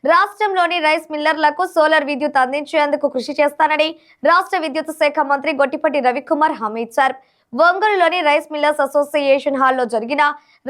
రాష్ట్రంలోని rice మిల్లర్లకు solar విద్యుత్ అందించేందుకు కృషి చేస్తానని రాష్ట్ర విద్యుత్ శాఖ మంత్రి గొట్టిపాటి రవికుమార్ హామీ ఇచ్చారు. ఒంగోలులోని రైస్ మిల్లర్స్ అసోసియేషన్ హాల్లో జరిగిన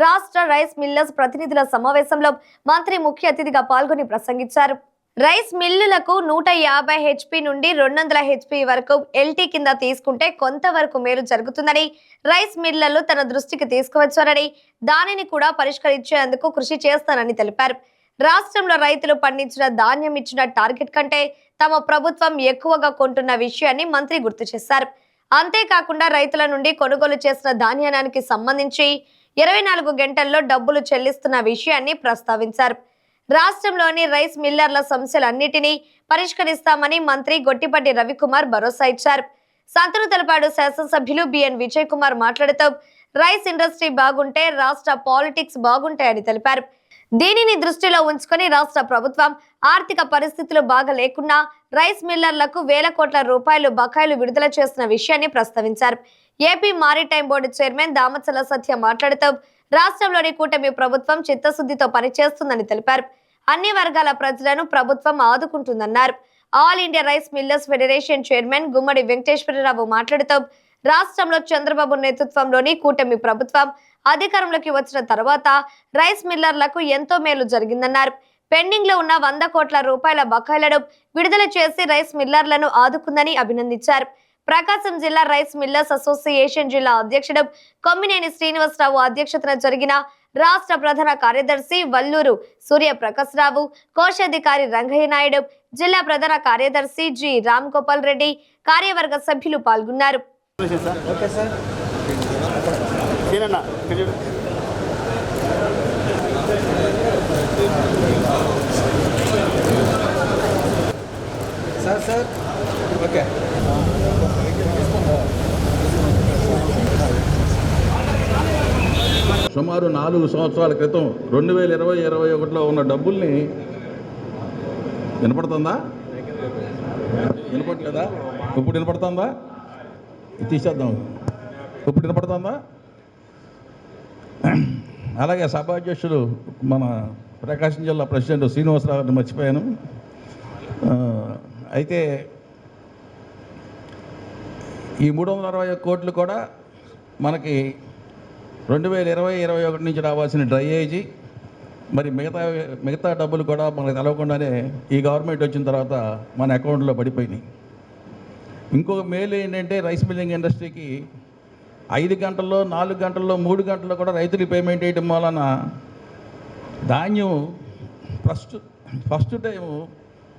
రాష్ట్ర రైస్ మిల్లర్స్ ప్రతినిధుల సమావేశంలో మంత్రి ముఖ్య అతిథిగా పాల్గొని ప్రసంగించారు. రైస్ మిల్లులకు 150 హెచ్పీ నుండి 200 హెచ్పీ వరకు ఎల్టీ కింద తీసుకుంటే కొంతవరకు మేలు జరుగుతుందని రైస్ మిల్లర్లు తన దృష్టికి తీసుకువచ్చారని, దానిని కూడా పరిష్కరించేందుకు కృషి చేస్తానని తెలిపారు. రాష్ట్రంలో రైతులు పండించిన ధాన్యం ఇచ్చిన టార్గెట్ కంటే తమ ప్రభుత్వం ఎక్కువగా కొంటున్న విషయాన్ని మంత్రి గుర్తు చేశారు. అంతేకాకుండా రైతుల నుండి కొనుగోలు చేసిన ధాన్యానికి సంబంధించి 24 గంటల్లో డబ్బులు చెల్లిస్తున్న విషయాన్ని ప్రస్తావించారు. రాష్ట్రంలోని రైస్ మిల్లర్ల సమస్యలన్నిటినీ పరిష్కరిస్తామని మంత్రి గొట్టిపాటి రవికుమార్ భరోసా ఇచ్చారు. సంతనూతలపాడు శాసనసభ్యులు బిఎన్ విజయ్ కుమార్ మాట్లాడుతూ రైస్ ఇండస్ట్రీ బాగుంటే రాష్ట్ర పాలిటిక్స్ బాగుంటాయని తెలిపారు. దీనిని దృష్టిలో ఉంచుకొని రాష్ట్ర ప్రభుత్వం ఆర్థిక పరిస్థితులు బాగా లేకున్నా రైస్ మిల్లర్లకు వేల కోట్ల రూపాయలు బకాయిలు విడుదల చేసిన విషయాన్ని ప్రస్తావించారు. AP maritime board chairman Damachala Satya మాట్లాడుతూ రాష్ట్రంలోని కూటమి ప్రభుత్వం చిత్తశుద్ధితో పనిచేస్తుందని తెలిపారు. అన్ని వర్గాల ప్రజలను ప్రభుత్వం ఆదుకుంటుందన్నారు. All India rice millers federation chairman Gummadi Venkateswararao మాట్లాడుతూ రాష్ట్రంలో చంద్రబాబు నేతృత్వంలోని కూటమి ప్రభుత్వం అధికారంలోకి వచ్చిన తర్వాత రైస్ మిల్లర్లకు ఎంతో మేలు జరిగిందన్నారు. పెండింగ్ లో ఉన్న 100 కోట్ల రూపాయల బకాయిలను విడుదల చేసి రైస్ మిల్లర్లను ఆదుకుందని అభినందించారు. ప్రకాశం జిల్లా రైస్ మిల్లర్స్ అసోసియేషన్ జిల్లా అధ్యక్షుడు కొమ్మినేని శ్రీనివాసరావు అధ్యక్షతన జరిగిన రాష్ట్ర ప్రధాన కార్యదర్శి వల్లూరు సూర్యప్రకాశరావు, కోశాధికారి రంగయ్య నాయుడు, జిల్లా ప్రధాన కార్యదర్శి జి రామ్ గోపాల్ రెడ్డి, కార్యవర్గ సభ్యులు పాల్గొన్నారు. సుమారు 4 సంవత్సరాల క్రితం 2020-21లో ఉన్న డబ్బుల్ని వినపడుతుందా? వినపడలేదా? ఇప్పుడు వినపడుతుందా? తీసేద్దాం. ఇప్పుడు వినపడుతుందా? అలాగే సభాధ్యక్షుడు మన ప్రకాశం జిల్లా ప్రెసిడెంట్ శ్రీనివాసరావు గారిని మర్చిపోయాను. అయితే ఈ 361 కోట్లు కూడా మనకి 2020-21 నుంచి రావాల్సిన డ్రైయేజీ, మరి మిగతా డబ్బులు కూడా మనకు తెలవకుండానే ఈ గవర్నమెంట్ వచ్చిన తర్వాత మన అకౌంట్లో పడిపోయినాయి. ఇంకొక మేలు ఏంటంటే రైస్ మిల్లింగ్ ఇండస్ట్రీకి 5 గంటల్లో, 4 గంటల్లో, 3 గంటల్లో కూడా రైతులు పేమెంట్ చేయడం వలన ధాన్యం ఫస్ట్ టైము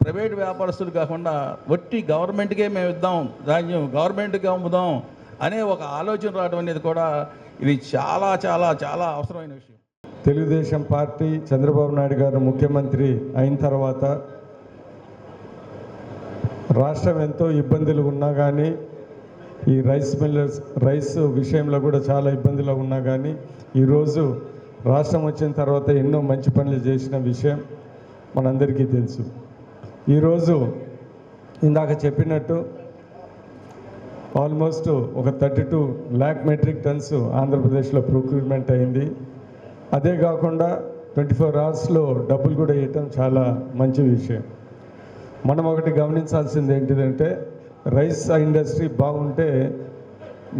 ప్రైవేట్ వ్యాపారస్తులు కాకుండా వట్టి గవర్నమెంట్కే మేము ఇద్దాం, ధాన్యం గవర్నమెంట్కి అమ్ముదాం అనే ఒక ఆలోచన రావడం అనేది కూడా ఇది చాలా చాలా చాలా అవసరమైన విషయం. తెలుగుదేశం పార్టీ చంద్రబాబు నాయుడు గారు ముఖ్యమంత్రి అయిన తర్వాత రాష్ట్రం ఎంతో ఇబ్బందులు ఉన్నా కానీ, ఈ రైస్ విషయంలో కూడా చాలా ఇబ్బందులు ఉన్నా కానీ ఈరోజు రాష్ట్రం వచ్చిన తర్వాత ఎన్నో మంచి పనులు చేసిన విషయం మనందరికీ తెలుసు. ఈరోజు ఇందాక చెప్పినట్టు ఆల్మోస్ట్ ఒక 32 lakh మెట్రిక్ టన్స్ ఆంధ్రప్రదేశ్లో ప్రొక్యూర్మెంట్ అయింది. అదే కాకుండా 24 అవర్స్లో డబ్బులు కూడా వేయటం చాలా మంచి విషయం. మనం ఒకటి గమనించాల్సింది ఏంటిదంటే రైస్ ఇండస్ట్రీ బాగుంటే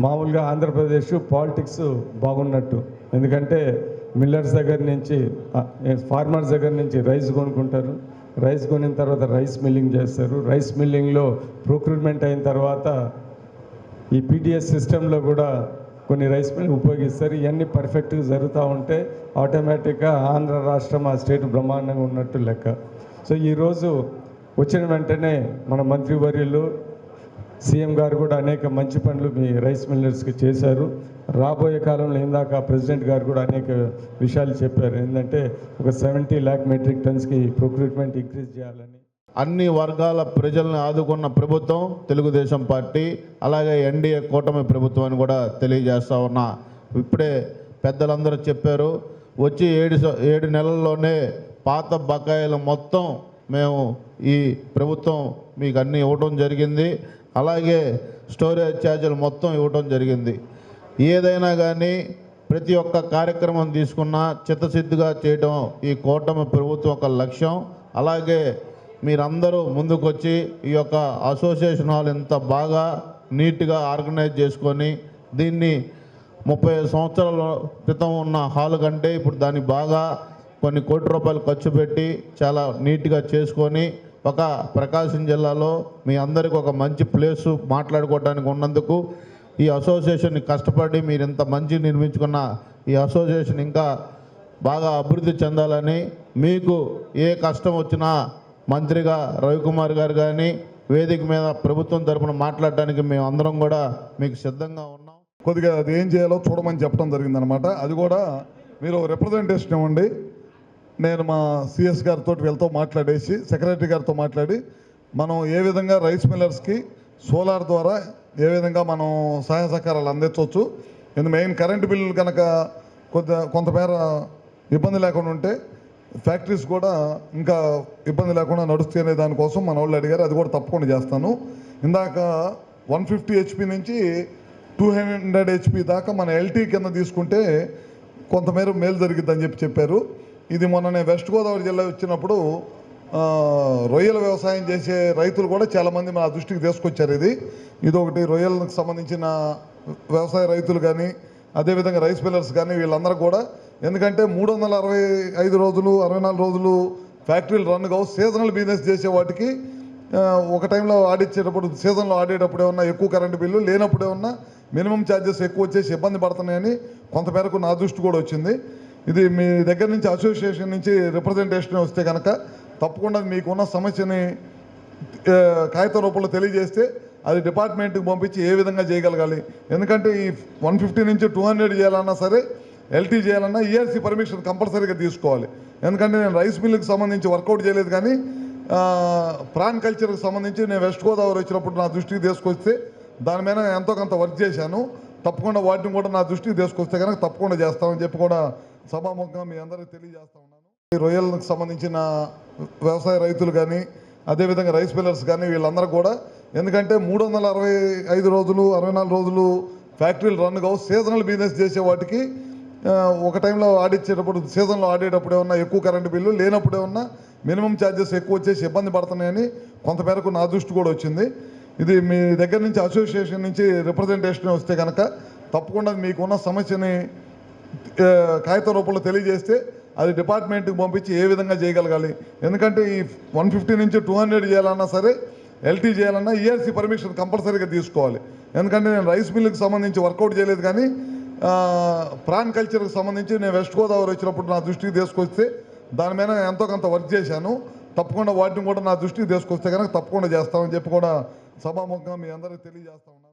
మామూలుగా ఆంధ్రప్రదేశ్ పాలిటిక్స్ బాగున్నట్టు. ఎందుకంటే మిల్లర్స్ దగ్గర నుంచి, ఫార్మర్స్ దగ్గర నుంచి రైస్ కొనుక్కుంటారు. రైస్ కొనిన తర్వాత రైస్ మిల్లింగ్ చేస్తారు. రైస్ మిల్లింగ్లో ప్రొక్యూర్మెంట్ అయిన తర్వాత ఈ పీడిఎస్ సిస్టంలో కూడా కొన్ని రైస్ మిల్ ఉపయోగిస్తారు. ఇవన్నీ పర్ఫెక్ట్గా జరుగుతూ ఉంటే ఆటోమేటిక్గా ఆంధ్ర రాష్ట్రం ఆ స్టేట్ బ్రహ్మాండంగా ఉన్నట్టు లెక్క. సో ఈరోజు వచ్చిన వెంటనే మన మంత్రివర్యులు సీఎం గారు కూడా అనేక మంచి పనులు మీ రైస్ మిల్లర్స్కి చేశారు. రాబోయే కాలంలో ఇందాక ప్రెసిడెంట్ గారు కూడా అనేక విషయాలు చెప్పారు. ఏంటంటే ఒక 70 lakh మెట్రిక్ టన్స్కి ప్రొక్యూర్మెంట్ ఇంక్రీజ్ చేయాలని. అన్ని వర్గాల ప్రజల్ని ఆదుకున్న ప్రభుత్వం తెలుగుదేశం పార్టీ, అలాగే ఎన్డీఏ కూటమి ప్రభుత్వం అని కూడా తెలియజేస్తా ఉన్నా. ఇప్పుడే పెద్దలందరూ చెప్పారు, వచ్చి 7 నెలల్లోనే పాత బకాయిలు మొత్తం మేము ఈ ప్రభుత్వం మీకు అన్నీ ఇవ్వడం జరిగింది. అలాగే స్టోరేజ్ ఛార్జీలు మొత్తం ఇవ్వడం జరిగింది. ఏదైనా కానీ ప్రతి ఒక్క కార్యక్రమం తీసుకున్నా చిత్తశుద్ధిగా చేయడం ఈ కూటమి ప్రభుత్వం ఒక లక్ష్యం. అలాగే మీరందరూ ముందుకొచ్చి ఈ యొక్క అసోసియేషన్ హాల్ ఇంత బాగా నీట్గా ఆర్గనైజ్ చేసుకొని దీన్ని 30 సంవత్సరాల క్రితం ఉన్న హాల్ కంటే ఇప్పుడు దాన్ని బాగా కొన్ని కోట్ల రూపాయలు ఖర్చు పెట్టి చాలా నీట్గా చేసుకొని ఒక ప్రకాశం జిల్లాలో మీ అందరికీ ఒక మంచి ప్లేసు మాట్లాడుకోవడానికి ఉన్నందుకు ఈ అసోసియేషన్ కష్టపడి మీరు ఇంత మంచి నిర్మించుకున్న ఈ అసోసియేషన్ ఇంకా బాగా అభివృద్ధి చెందాలని మీకు ఏ కష్టం వచ్చినా మంత్రిగా రవికుమార్ గారు కానీ వేదిక మీద ప్రభుత్వం తరపున మాట్లాడడానికి మేము అందరం కూడా మీకు సిద్ధంగా ఉన్నాం. కొద్దిగా అది ఏం చేయాలో చూడమని చెప్పడం జరిగిందనమాట. అది కూడా మీరు రిప్రజెంటేషన్ ఇవ్వండి. నేను మా సిఎస్ గారితో వీళ్ళతో మాట్లాడేసి సెక్రటరీ గారితో మాట్లాడి మనం ఏ విధంగా రైస్ మిల్లర్స్కి సోలార్ ద్వారా ఏ విధంగా మనం సహాయ సహకారాలు అందించవచ్చు. ఎందుకు మెయిన్ కరెంటు బిల్లులు కనుక కొంతమేర ఇబ్బంది లేకుండా ఉంటే ఫ్యాక్టరీస్ కూడా ఇంకా ఇబ్బంది లేకుండా నడుస్తాయి అనే దానికోసం మన వాళ్ళు అడిగారు. అది కూడా తప్పకుండా చేస్తాను. ఇందాక 150 HP నుంచి 200 HP దాకా మన ఎల్టీ కింద తీసుకుంటే కొంతమేర మేలు జరిగిద్దని చెప్పారు. ఇది మొన్ననే వెస్ట్ గోదావరి జిల్లా వచ్చినప్పుడు రొయ్యల వ్యవసాయం చేసే రైతులు కూడా చాలామంది మన దృష్టికి తీసుకొచ్చారు. ఇది ఒకటి రొయ్యలకు సంబంధించిన వ్యవసాయ రైతులు కానీ అదేవిధంగా రైస్ మిల్లర్స్ కానీ వీళ్ళందరూ కూడా, ఎందుకంటే 365 రోజులు 64 రోజులు ఫ్యాక్టరీలు రన్ కావు. సీజనల్ బిజినెస్ చేసే వాటికి ఒక టైంలో ఆడిచ్చేటప్పుడు సీజన్లో ఆడేటప్పుడు ఏమన్నా ఎక్కువ కరెంటు బిల్లు లేనప్పుడు ఏమన్నా మినిమం ఛార్జెస్ ఎక్కువ వచ్చేసి ఇబ్బంది పడుతున్నాయని కొంతమేరకు నా దృష్టి కూడా వచ్చింది. ఇది మీ దగ్గర నుంచి అసోసియేషన్ నుంచి రిప్రజెంటేషన్ వస్తే కనుక తప్పకుండా మీకున్న సమస్యని కాగితం రూపంలో తెలియజేస్తే అది డిపార్ట్మెంట్కి పంపించి ఏ విధంగా చేయగలగాలి. ఎందుకంటే ఈ 150 నుంచి 200 చేయాలన్నా సరే, ఎల్టీ చేయాలన్నా ఈఆర్సీ పర్మిషన్ కంపల్సరీగా తీసుకోవాలి. ఎందుకంటే నేను రైస్ మిల్లుకి సంబంధించి వర్కౌట్ చేయలేదు, కానీ ప్రాన్ కల్చర్కి సంబంధించి నేను వెస్ట్ గోదావరి వచ్చినప్పుడు నా దృష్టికి తీసుకొస్తే దాని మీద ఎంతో కొంత వర్క్ చేశాను. తప్పకుండా వాటిని కూడా నా దృష్టికి తీసుకొస్తే కనుక తప్పకుండా చేస్తామని చెప్పి కూడా సభాముఖంగా మీ అందరికీ తెలియజేస్తా ఉన్నాను. ఈ రొయ్యలకు సంబంధించిన వ్యవసాయ రైతులు కానీ అదేవిధంగా రైస్ మిల్లర్స్ కానీ వీళ్ళందరూ కూడా, ఎందుకంటే 365 రోజులు 64 రోజులు ఫ్యాక్టరీలు రన్ కావు. సీజనల్ బిజినెస్ చేసే వాటికి ఒక టైంలో ఆడిచ్చేటప్పుడు సీజన్లో ఆడేటప్పుడు ఏమన్నా ఎక్కువ కరెంటు బిల్లు లేనప్పుడు ఏమన్నా మినిమం ఛార్జెస్ ఎక్కువ వచ్చేసి ఇబ్బంది పడుతున్నాయని కొంతమేరకు నా దృష్టి కూడా వచ్చింది. ఇది మీ దగ్గర నుంచి అసోసియేషన్ నుంచి రిప్రజెంటేషన్ వస్తే కనుక తప్పకుండా మీకున్న సమస్యని కాగితం రూపంలో తెలియజేస్తే అది డిపార్ట్మెంట్కి పంపించి ఏ విధంగా చేయగలగాలి. ఎందుకంటే ఈ 150 నుంచి 200 చేయాలన్నా సరే, ఎల్టీ చేయాలన్నా ఈఆర్సీ పర్మిషన్ కంపల్సరీగా తీసుకోవాలి. ఎందుకంటే నేను రైస్ మిల్లుకి సంబంధించి వర్కౌట్ చేయలేదు, కానీ ప్రాన్ కల్చర్కి సంబంధించి నేను వెస్ట్ గోదావరి వచ్చినప్పుడు నా దృష్టికి తీసుకొస్తే దాని మీద ఎంతో కొంత వర్క్ చేశాను. తప్పకుండా వాటిని కూడా నా దృష్టికి తీసుకొస్తే కనుక తప్పకుండా చేస్తామని చెప్పి కూడా సభాముఖంగా మీ అందరికీ తెలియజేస్తా ఉన్నాను.